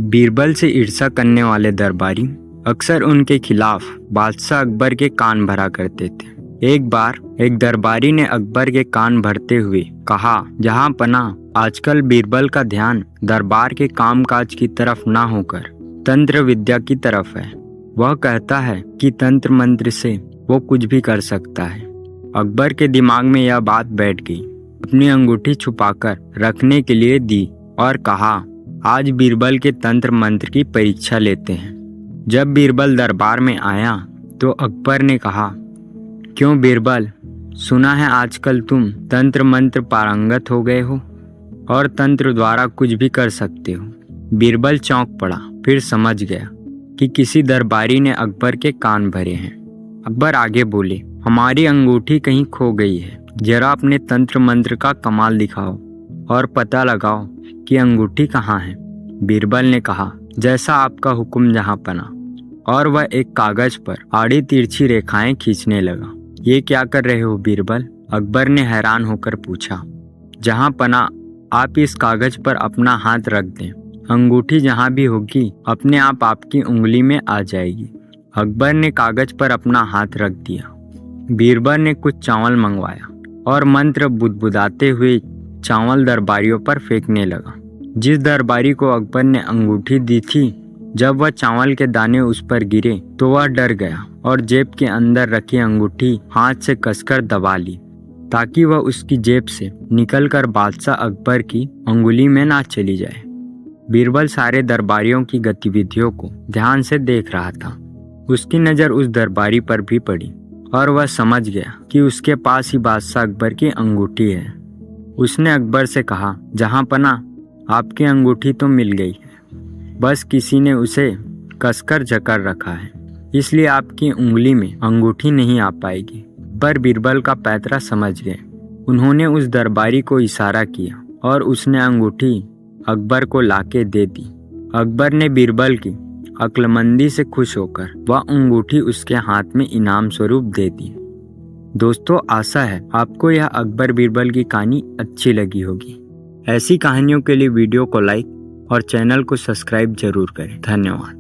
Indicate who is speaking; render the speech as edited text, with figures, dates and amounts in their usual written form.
Speaker 1: बीरबल से ईर्ष्या करने वाले दरबारी अक्सर उनके खिलाफ बादशाह अकबर के कान भरा करते थे। एक बार एक दरबारी ने अकबर के कान भरते हुए कहा, जहां पनाह आजकल बीरबल का ध्यान दरबार के कामकाज की तरफ ना होकर तंत्र विद्या की तरफ है। वह कहता है कि तंत्र मंत्र से वो कुछ भी कर सकता है। अकबर के दिमाग में यह बात बैठ गई। अपनी अंगूठी छुपाकर रखने के लिए दी और कहा, आज बीरबल के तंत्र मंत्र की परीक्षा लेते हैं। जब बीरबल दरबार में आया तो अकबर ने कहा, क्यों बीरबल, सुना है आजकल तुम तंत्र मंत्र पारंगत हो गए हो और तंत्र द्वारा कुछ भी कर सकते हो। बीरबल चौंक पड़ा, फिर समझ गया कि किसी दरबारी ने अकबर के कान भरे हैं। अकबर आगे बोले, हमारी अंगूठी कहीं खो गई है, जरा अपने तंत्र मंत्र का कमाल दिखाओ और पता लगाओ कि अंगूठी कहाँ है। बीरबल ने कहा, जैसा आपका हुक्म जहाँ पना। और वह एक कागज पर आड़ी तिरछी रेखाएं खींचने लगा। ये क्या कर रहे हो बीरबल? अकबर ने हैरान होकर पूछा। जहाँ पना, आप इस कागज पर अपना हाथ रख दें, अंगूठी जहाँ भी होगी अपने आप आपकी उंगली में आ जाएगी। अकबर ने कागज पर अपना हाथ रख दिया। बीरबल ने कुछ चावल मंगवाया और मंत्र बुदबुदाते हुए चावल दरबारियों पर फेंकने लगा। जिस दरबारी को अकबर ने अंगूठी दी थी, जब वह चावल के दाने उस पर गिरे तो वह डर गया और जेब के अंदर रखी अंगूठी हाथ से कसकर दबा ली ताकि वह उसकी जेब से निकलकर बादशाह अकबर की अंगुली में ना चली जाए। बीरबल सारे दरबारियों की गतिविधियों को ध्यान से देख रहा था। उसकी नज़र उस दरबारी पर भी पड़ी और वह समझ गया कि उसके पास ही बादशाह अकबर की अंगूठी है। उसने अकबर से कहा, जहाँ पना, आपकी अंगूठी तो मिल गई है, बस किसी ने उसे कसकर जकड़ रखा है, इसलिए आपकी उंगली में अंगूठी नहीं आ पाएगी। पर बीरबल का पैतरा समझ गए। उन्होंने उस दरबारी को इशारा किया और उसने अंगूठी अकबर को लाके दे दी। अकबर ने बीरबल की अक्लमंदी से खुश होकर वह अंगूठी उसके हाथ में इनाम स्वरूप दे दी। दोस्तों, आशा है आपको यह अकबर बीरबल की कहानी अच्छी लगी होगी। ऐसी कहानियों के लिए वीडियो को लाइक और चैनल को सब्सक्राइब जरूर करें। धन्यवाद।